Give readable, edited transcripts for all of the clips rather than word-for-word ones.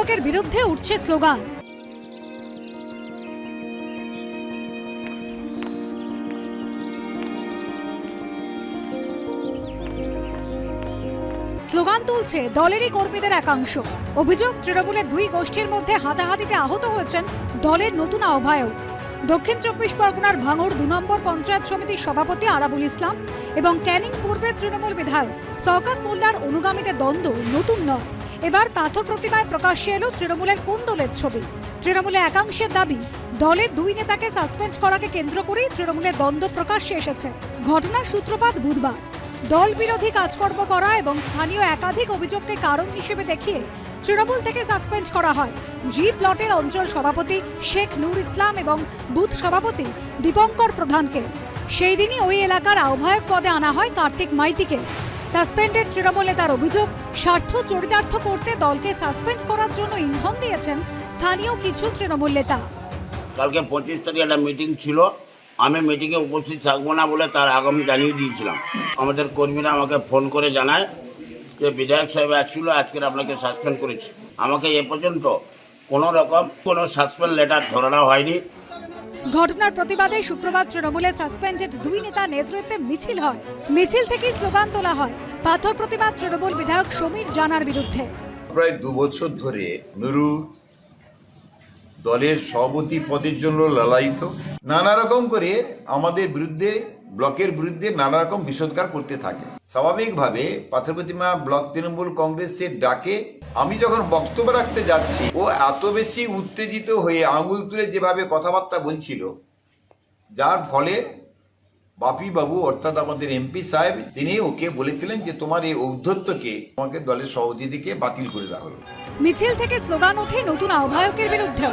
আহ্বায়কের বিরুদ্ধে উঠছে slogan. Slogan তুলছে দলেরই কর্মীদের একাংশ। অভিযোগ, তৃণমূলের দুই গোষ্ঠীর মধ্যে হাতাহাতিতে আহত হয়েছেন দলের নতুন আহ্বায়ক। দক্ষিণ 24 পরগনার ভাঙড় 2 নম্বর পঞ্চায়েত সমিতির সভাপতি আরাবুল ইসলাম এবং ক্যানিং পূর্বের তৃণমূল বিধায়ক শওকত মোল্লার অনুগামীদের দ্বন্দ্ব নতুন নয়। এবার পাথর প্রতিমায় প্রকাশ্যে এলো তৃণমূলের কোন দলের ছবি। তৃণমূলের একাংশের দাবি, দলের দুই নেতাকে সাসপেন্ড করাকে কেন্দ্র করেই তৃণমূলের দ্বন্দ্ব প্রকাশ্যে এসেছে। ঘটনার সূত্রপাত বুধবার। দল বিরোধী কাজকর্ম করা এবং স্থানীয় একাধিক অভিযোগকে কারণ হিসেবে দেখিয়ে তৃণমূল থেকে সাসপেন্ড করা হয় জি প্লটের অঞ্চল সভাপতি শেখ নূর ইসলাম এবং বুথ সভাপতি দীপঙ্কর প্রধানকে। সেই দিনই ওই এলাকার আহ্বায়ক পদে আনা হয় কার্তিক মাইতিকে। সাসপেন্ডেড তৃণমূল নেতার অভিযোগ, স্বার্থ চরিতার্থ করতে দলকে সাসপেন্ড করার জন্য ইন্ধন দিয়েছেন স্থানীয় কিছু তৃণমূল নেতা। কালকে 25 তারিখ একটা মিটিং ছিল, আমি মিটিংয়ে উপস্থিত থাকবো না বলে তার আগামী জানিয়ে দিয়েছিলাম। আমাদের কর্মীরা আমাকে ফোন করে জানায় যে বিধায়ক সাহেব আসছিল, আজকের আপনাকে সাসপেন্ড করেছে। আমাকে এ পর্যন্ত কোনো সাসপেন্ড লেটার ধরানো হয়নি। ঘটনার প্রতিবাদে শুক্রবার তৃণমূলের সাসপেন্ডেড দুই নেতা নেতৃত্বে মিছিল হয়। মিছিল থেকেই স্লোগান তোলা হয় পাথর প্রতিবাদ তৃণমূল বিধায়ক সমীর জানার বিরুদ্ধে। প্রায় 2 বছর ধরে নুরু দলের সভাপতি পদের জন্য লালায়িত, নানা রকম করে আমাদের বিরুদ্ধে, ব্লকের বিরুদ্ধে নানা রকম বিষোদ্গার করতে থাকে। স্বাভাবিকভাবে পাথর প্রতিমা ব্লক তৃণমূল কংগ্রেসের ডাকে আমি যখন বক্তব্য রাখতে যাচ্ছি, ও এত বেশি উত্তেজিত হয়ে আঙুল তুলে যেভাবে কথাবার্তা বলছিল, যার ফলে বাপি বাবু অর্থাৎ আমাদের এমপি সাহেব, তিনি ওকে বলেছিলেন যে তোমার এই ঔদ্ধত্যকে তোমাকে দলের সভাপতি থেকে বাতিল করে দেওয়া হলো। মিছিল থেকে স্লোগান ওঠে নতুন আহ্বায়কের বিরুদ্ধে।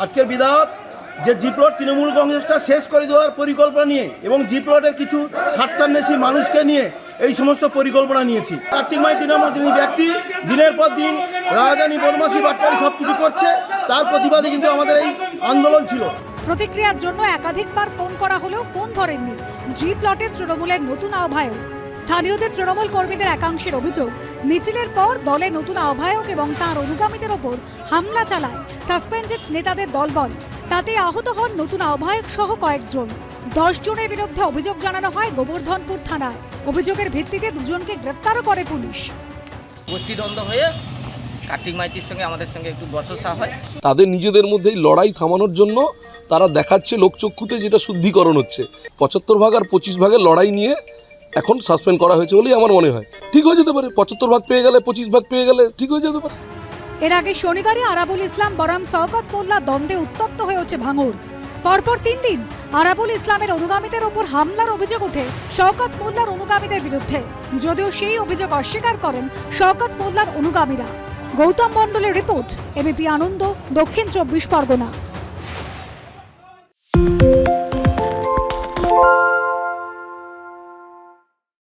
আজকের বিধায়ক যে জি প্লট তৃণমূল কংগ্রেসটা শেষ করে দেওয়ার পরিকল্পনা নিয়ে এবং জি প্লটের কিছু স্বার্থান্বেষী মানুষকে নিয়ে এই সমস্ত পরিকল্পনা নিয়েছি। কার্তিক মাইতি নামক যিনি ব্যক্তি দিনের পর দিন রাজধানী বদমাশি বাটপাড়ি সব কিছু করছে, তার প্রতিবাদে কিন্তু আমাদের এই আন্দোলন ছিল। প্রতিক্রিয়ার জন্য একাধিকবার ফোন করা হলেও ফোন ধরেননি জি প্লটের তৃণমূলের নতুন আহ্বায়ক। স্থানীয়দের তৃণমূল কর্মীদের একাংশের অভিযোগ, মিছিলের পর দলের নতুন আহ্বায়ক এবং তাঁর অনুগামীদের ওপর হামলা চালায় সাসপেন্ডেড নেতাদের দলবল। তাতে আহত হন নতুন আহ্বায়ক সহ কয়েকজন। 10 জনের বিরুদ্ধে অভিযোগ জানানো হয় গোবর্ধনপুর থানায়। অভিযোগের ভিত্তিতে দুজনকে গ্রেফতারও করে পুলিশ। গোষ্ঠীদ্বন্দ্ব হয়ে কার্তিক মাইতির সঙ্গে আমাদের সঙ্গে একটু বচসা হয়। তাদের নিজেদের মধ্যেই লড়াই থামানোর জন্য তারা দেখাচ্ছে লোকচক্ষুতে যেটা শুদ্ধিকরণ হচ্ছে। 75 ভাগ আর 25 ভাগের লড়াই নিয়ে এখন সাসপেন্ড করা হয়েছে বলেই আমার মনে হয়। ঠিক হয়ে যেতে পারে, 75 ভাগ পেয়ে গেলে 25 ভাগ পেয়ে গেলে ঠিক হয়ে যেতে পারে। এর আগে শনিবারই আরাবুল ইসলাম বনাম শওকত মোল্লা দ্বন্দ্বে উত্তপ্ত হয়ে ওঠে ভাঙড়। পরপর 3 দিন আরাবুল ইসলামের অনুগামীদের ওপর হামলার অভিযোগ ওঠে শওকত মোল্লার অনুগামীদের বিরুদ্ধে, যদিও সেই অভিযোগ অস্বীকার করেন শওকত মোল্লার অনুগামীরা। গৌতম মণ্ডলের রিপোর্ট, এবিপি আনন্দ, দক্ষিণ 24 পরগনা।